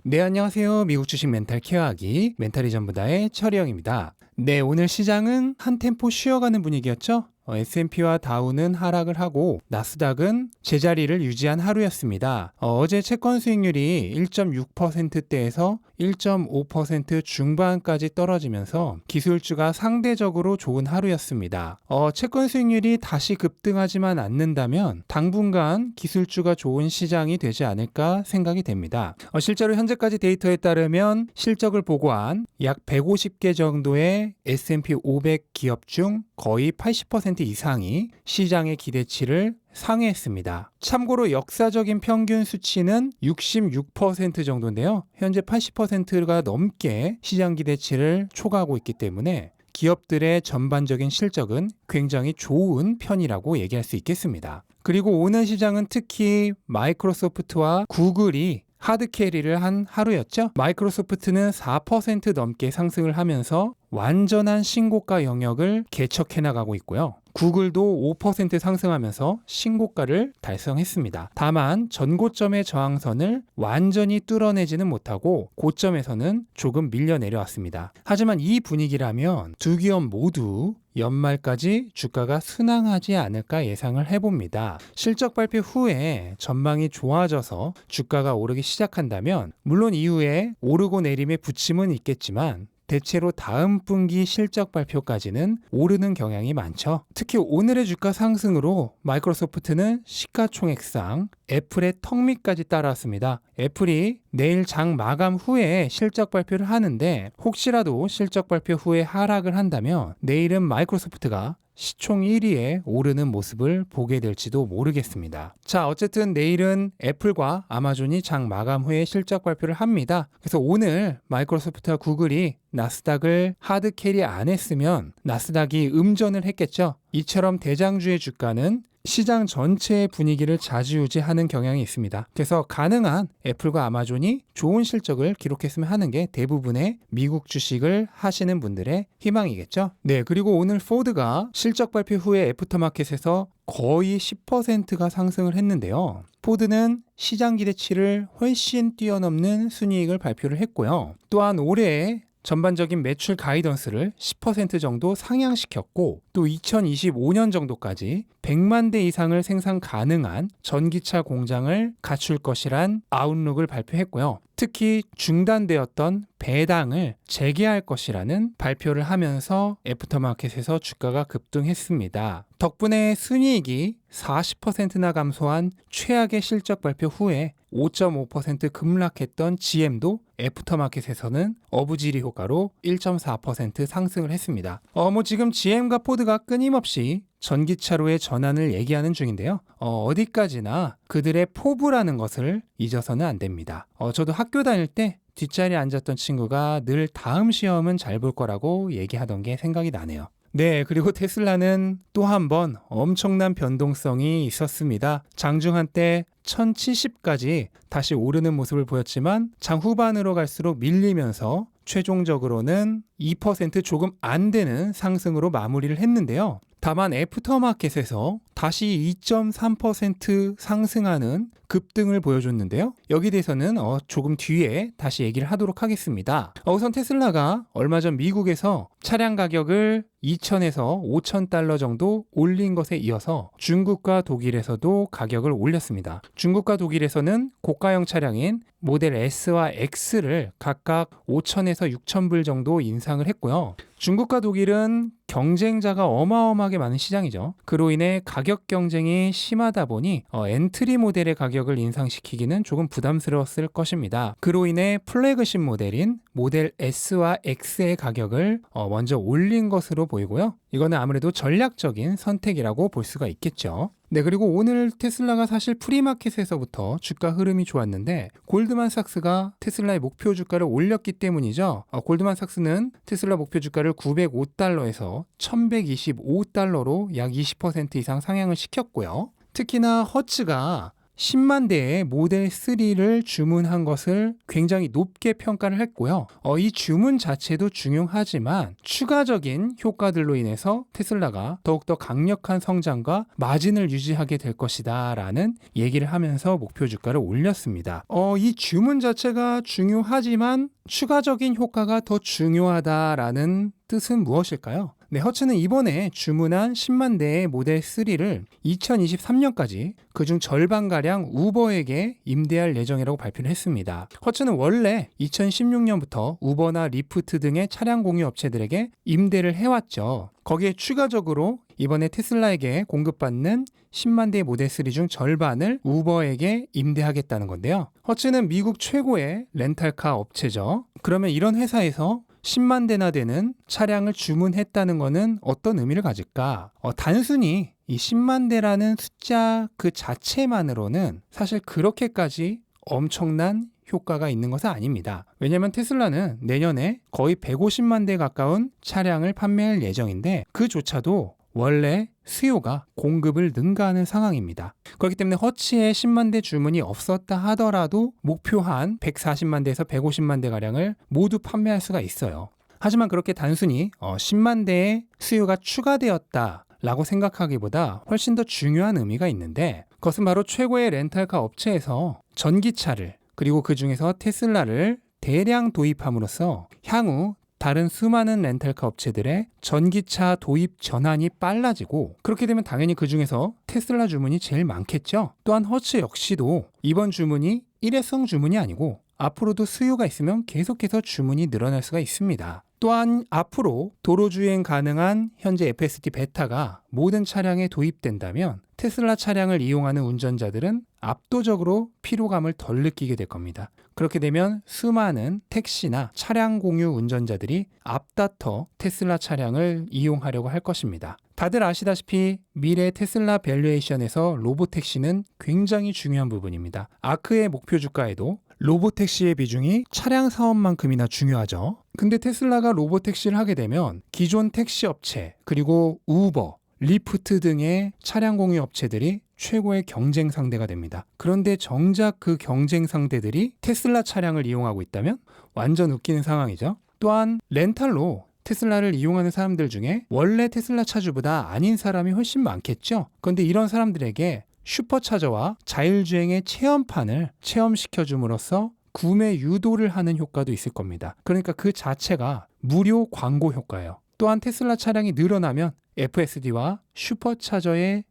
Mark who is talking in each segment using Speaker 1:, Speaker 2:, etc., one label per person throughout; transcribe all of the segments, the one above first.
Speaker 1: 네, 안녕하세요. 미국 주식 멘탈 케어하기 멘탈이 전부다의 철이형입니다. 네, 오늘 시장은 한 템포 쉬어가는 분위기였죠. S&P와 다우는 하락을 하고 나스닥은 제자리를 유지한 하루였습니다. 어제 채권 수익률이 1.6%대에서 1.5% 중반까지 떨어지면서 기술주가 상대적으로 좋은 하루였습니다. 채권 수익률이 다시 급등하지만 않는다면 당분간 기술주가 좋은 시장이 되지 않을까 생각이 됩니다. 실제로 현재까지 데이터에 따르면 실적을 보고한 약 150개 정도의 S&P 500 기업 중 거의 80% 이상이 시장의 기대치를 상회했습니다. 참고로 역사적인 평균 수치는 66% 정도인데요. 현재 80%가 넘게 시장 기대치를 초과하고 있기 때문에 기업들의 전반적인 실적은 굉장히 좋은 편이라고 얘기할 수 있겠습니다. 그리고 오늘 시장은 특히 마이크로소프트와 구글이 하드캐리를 한 하루였죠. 마이크로소프트는 4% 넘게 상승을 하면서 완전한 신고가 영역을 개척해 나가고 있고요. 구글도 5% 상승하면서 신고가를 달성했습니다. 다만 전고점의 저항선을 완전히 뚫어내지는 못하고 고점에서는 조금 밀려 내려왔습니다. 하지만 이 분위기라면 두 기업 모두 연말까지 주가가 순항하지 않을까 예상을 해봅니다. 실적 발표 후에 전망이 좋아져서 주가가 오르기 시작한다면 물론 이후에 오르고 내림의 부침은 있겠지만 대체로 다음 분기 실적 발표까지는 오르는 경향이 많죠. 특히 오늘의 주가 상승으로 마이크로소프트는 시가총액상 애플의 턱 밑까지 따라왔습니다. 애플이 내일 장 마감 후에 실적 발표를 하는데 혹시라도 실적 발표 후에 하락을 한다면 내일은 마이크로소프트가 시총 1위에 오르는 모습을 보게 될지도 모르겠습니다. 자, 어쨌든 내일은 애플과 아마존이 장 마감 후에 실적 발표를 합니다. 그래서 오늘 마이크로소프트와 구글이 나스닥을 하드캐리 안 했으면 나스닥이 음전을 했겠죠. 이처럼 대장주의 주가는 시장 전체의 분위기를 좌지우지하는 경향이 있습니다. 그래서 가능한 애플과 아마존이 좋은 실적을 기록했으면 하는 게 대부분의 미국 주식을 하시는 분들의 희망이겠죠. 네, 그리고 오늘 포드가 실적 발표 후에 애프터마켓에서 거의 10%가 상승을 했는데요. 포드는 시장 기대치를 훨씬 뛰어넘는 순이익을 발표를 했고요. 또한 올해 전반적인 매출 가이던스를 10% 정도 상향시켰고 또 2025년 정도까지 100만 대 이상을 생산 가능한 전기차 공장을 갖출 것이란 아웃룩을 발표했고요. 특히 중단되었던 배당을 재개할 것이라는 발표를 하면서 애프터마켓에서 주가가 급등했습니다. 덕분에 순이익이 40%나 감소한 최악의 실적 발표 후에 5.5% 급락했던 GM도 애프터마켓에서는 어부지리 효과로 1.4% 상승을 했습니다. 지금 GM과 포드가 끊임없이 전기차로의 전환을 얘기하는 중인데요. 어디까지나 그들의 포부라는 것을 잊어서는 안 됩니다. 저도 학교 다닐 때 뒷자리에 앉았던 친구가 늘 다음 시험은 잘 볼 거라고 얘기하던 게 생각이 나네요. 네, 그리고 테슬라는 또 한 번 엄청난 변동성이 있었습니다. 장중 한때 1070까지 다시 오르는 모습을 보였지만 장 후반으로 갈수록 밀리면서 최종적으로는 2% 조금 안 되는 상승으로 마무리를 했는데요. 다만 애프터마켓에서 다시 2.3% 상승하는 급등을 보여줬는데요. 여기 대해서는 조금 뒤에 다시 얘기를 하도록 하겠습니다. 우선 테슬라가 얼마 전 미국에서 차량 가격을 2,000에서 5,000달러 정도 올린 것에 이어서 중국과 독일에서도 가격을 올렸습니다. 중국과 독일에서는 고가형 차량인 모델 S와 X를 각각 5,000에서 6,000불 정도 인상을 했고요. 중국과 독일은 경쟁자가 어마어마하게 많은 시장이죠. 그로 인해 가격 경쟁이 심하다 보니 엔트리 모델의 가격을 인상시키기는 조금 부담스러웠을 것입니다. 그로 인해 플래그십 모델인 모델 S와 X의 가격을 먼저 올린 것으로 보이고요. 이거는 아무래도 전략적인 선택이라고 볼 수가 있겠죠. 네, 그리고 오늘 테슬라가 사실 프리마켓에서부터 주가 흐름이 좋았는데 골드만삭스가 테슬라의 목표 주가를 올렸기 때문이죠. 골드만삭스는 테슬라 목표 주가를 905달러에서 1125달러로 약 20% 이상 상향을 시켰고요. 특히나 허츠가 10만 대의 모델 3를 주문한 것을 굉장히 높게 평가를 했고요. 이 주문 자체도 중요하지만 추가적인 효과들로 인해서 테슬라가 더욱더 강력한 성장과 마진을 유지하게 될 것이다 라는 얘기를 하면서 목표 주가를 올렸습니다. 이 주문 자체가 중요하지만 추가적인 효과가 더 중요하다라는 뜻은 무엇일까요? 네, 허츠는 이번에 주문한 10만 대의 모델 3를 2023년까지 그중 절반가량 우버에게 임대할 예정이라고 발표를 했습니다. 허츠는 원래 2016년부터 우버나 리프트 등의 차량 공유 업체들에게 임대를 해왔죠. 거기에 추가적으로 이번에 테슬라에게 공급받는 10만 대의 모델 3 중 절반을 우버에게 임대하겠다는 건데요. 허츠는 미국 최고의 렌탈카 업체죠. 그러면 이런 회사에서 10만 대나 되는 차량을 주문했다는 것은 어떤 의미를 가질까? 단순히 이 10만 대라는 숫자 그 자체만으로는 사실 그렇게까지 엄청난 효과가 있는 것은 아닙니다. 왜냐하면 테슬라는 내년에 거의 150만 대 가까운 차량을 판매할 예정인데 그조차도 원래 수요가 공급을 능가하는 상황입니다. 그렇기 때문에 허츠의 10만 대 주문이 없었다 하더라도 목표한 140만 대에서 150만 대 가량을 모두 판매할 수가 있어요. 하지만 그렇게 단순히 10만 대의 수요가 추가되었다 라고 생각하기보다 훨씬 더 중요한 의미가 있는데 그것은 바로 최고의 렌탈카 업체에서 전기차를 그리고 그 중에서 테슬라를 대량 도입함으로써 향후 다른 수많은 렌탈카 업체들의 전기차 도입 전환이 빨라지고 그렇게 되면 당연히 그 중에서 테슬라 주문이 제일 많겠죠. 또한 허츠 역시도 이번 주문이 일회성 주문이 아니고 앞으로도 수요가 있으면 계속해서 주문이 늘어날 수가 있습니다. 또한 앞으로 도로주행 가능한 현재 FSD 베타가 모든 차량에 도입된다면 테슬라 차량을 이용하는 운전자들은 압도적으로 피로감을 덜 느끼게 될 겁니다. 그렇게 되면 수많은 택시나 차량 공유 운전자들이 앞다퉈 테슬라 차량을 이용하려고 할 것입니다. 다들 아시다시피 미래 테슬라 밸류에이션에서 로보택시는 굉장히 중요한 부분입니다. 아크의 목표 주가에도 로보택시의 비중이 차량 사업만큼이나 중요하죠. 근데 테슬라가 로보택시를 하게 되면 기존 택시 업체 그리고 우버, 리프트 등의 차량 공유 업체들이 최고의 경쟁 상대가 됩니다. 그런데 정작 그 경쟁 상대들이 테슬라 차량을 이용하고 있다면 완전 웃기는 상황이죠. 또한 렌탈로 테슬라를 이용하는 사람들 중에 원래 테슬라 차주보다 아닌 사람이 훨씬 많겠죠. 그런데 이런 사람들에게 슈퍼차저와 자율주행의 체험판을 체험시켜 줌으로써 구매 유도를 하는 효과도 있을 겁니다. 그러니까 그 자체가 무료 광고 효과예요. 또한 테슬라 차량이 늘어나면 FSD와 슈퍼차저의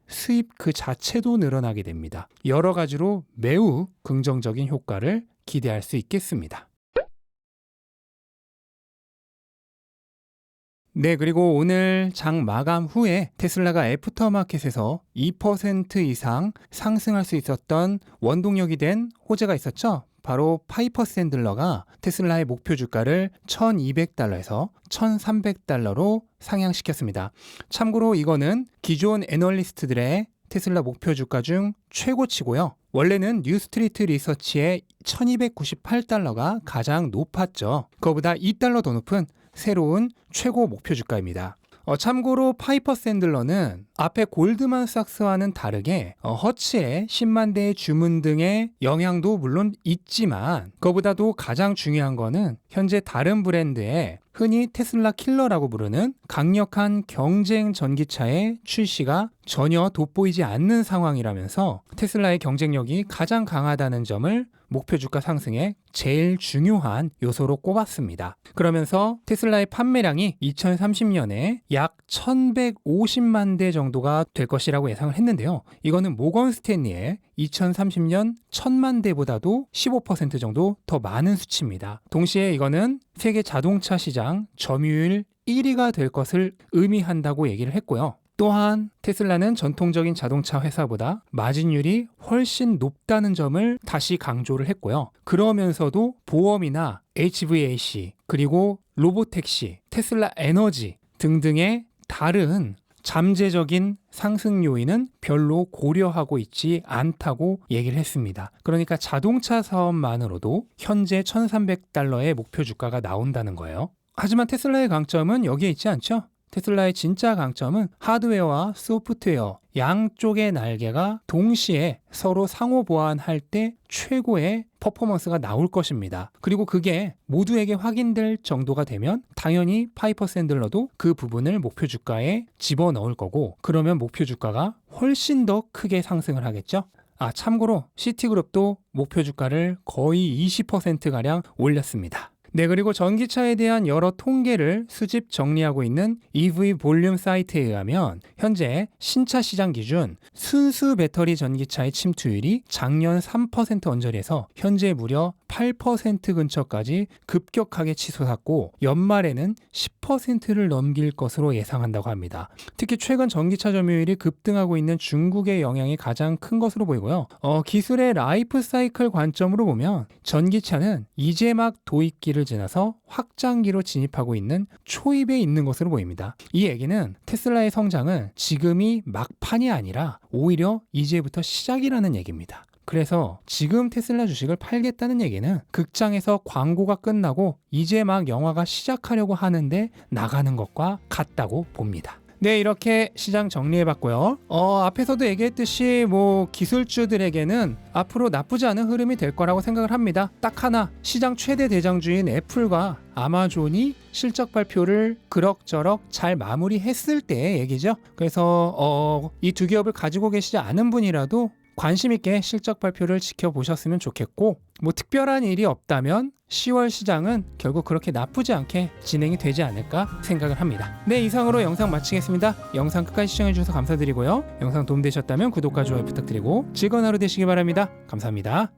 Speaker 1: 수입 그 자체도 늘어나게 됩니다. 여러 가지로 매우 긍정적인 효과를 기대할 수 있겠습니다. 네, 그리고 오늘 장 마감 후에 테슬라가 애프터마켓에서 2% 이상 상승할 수 있었던 원동력이 된 호재가 있었죠. 바로 파이퍼 샌들러가 테슬라의 목표 주가를 $1,200에서 $1,300로 상향시켰습니다. 참고로 이거는 기존 애널리스트들의 테슬라 목표 주가 중 최고치고요. 원래는 뉴스트리트 리서치의 $1,298가 가장 높았죠. 그거보다 $2 더 높은 새로운 최고 목표 주가입니다. 참고로 파이퍼 샌들러는 앞에 골드만삭스와는 다르게 허츠의 10만 대의 주문 등의 영향도 물론 있지만 그보다도 가장 중요한 거는 현재 다른 브랜드의 흔히 테슬라 킬러라고 부르는 강력한 경쟁 전기차의 출시가 전혀 돋보이지 않는 상황이라면서 테슬라의 경쟁력이 가장 강하다는 점을 목표 주가 상승의 제일 중요한 요소로 꼽았습니다. 그러면서 테슬라의 판매량이 2030년에 약 1150만 대 정도가 될 것이라고 예상을 했는데요. 이거는 모건 스탠리의 2030년 1000만 대보다도 15% 정도 더 많은 수치입니다. 동시에 이거는 세계 자동차 시장 점유율 1위가 될 것을 의미한다고 얘기를 했고요. 또한 테슬라는 전통적인 자동차 회사보다 마진율이 훨씬 높다는 점을 다시 강조를 했고요. 그러면서도 보험이나 HVAC 그리고 로보택시, 테슬라 에너지 등등의 다른 잠재적인 상승 요인은 별로 고려하고 있지 않다고 얘기를 했습니다. 그러니까 자동차 사업만으로도 현재 $1,300의 목표 주가가 나온다는 거예요. 하지만 테슬라의 강점은 여기에 있지 않죠? 테슬라의 진짜 강점은 하드웨어와 소프트웨어 양쪽의 날개가 동시에 서로 상호 보완할 때 최고의 퍼포먼스가 나올 것입니다. 그리고 그게 모두에게 확인될 정도가 되면 당연히 파이퍼 샌들러도 그 부분을 목표 주가에 집어넣을 거고, 그러면 목표 주가가 훨씬 더 크게 상승을 하겠죠. 참고로 시티그룹도 목표 주가를 거의 20%가량 올렸습니다. 네, 그리고 전기차에 대한 여러 통계를 수집 정리하고 있는 EV 볼륨 사이트에 의하면 현재 신차 시장 기준 순수 배터리 전기차의 침투율이 작년 3% 언저리에서 현재 무려 8% 근처까지 급격하게 치솟았고, 연말에는 10%를 넘길 것으로 예상한다고 합니다. 특히 최근 전기차 점유율이 급등하고 있는 중국의 영향이 가장 큰 것으로 보이고요. 기술의 라이프 사이클 관점으로 보면 전기차는 이제 막 도입기를 지나서 확장기로 진입하고 있는 초입에 있는 것으로 보입니다. 이 얘기는 테슬라의 성장은 지금이 막판이 아니라 오히려 이제부터 시작이라는 얘기입니다. 그래서 지금 테슬라 주식을 팔겠다는 얘기는 극장에서 광고가 끝나고 이제 막 영화가 시작하려고 하는데 나가는 것과 같다고 봅니다. 네, 이렇게 시장 정리해봤고요. 앞에서도 얘기했듯이 기술주들에게는 앞으로 나쁘지 않은 흐름이 될 거라고 생각을 합니다. 딱 하나, 시장 최대 대장주인 애플과 아마존이 실적 발표를 그럭저럭 잘 마무리했을 때의 얘기죠. 그래서 이 두 기업을 가지고 계시지 않은 분이라도 관심 있게 실적 발표를 지켜보셨으면 좋겠고, 특별한 일이 없다면 10월 시장은 결국 그렇게 나쁘지 않게 진행이 되지 않을까 생각을 합니다. 네, 이상으로 영상 마치겠습니다. 영상 끝까지 시청해주셔서 감사드리고요. 영상 도움되셨다면 구독과 좋아요 부탁드리고 즐거운 하루 되시기 바랍니다. 감사합니다.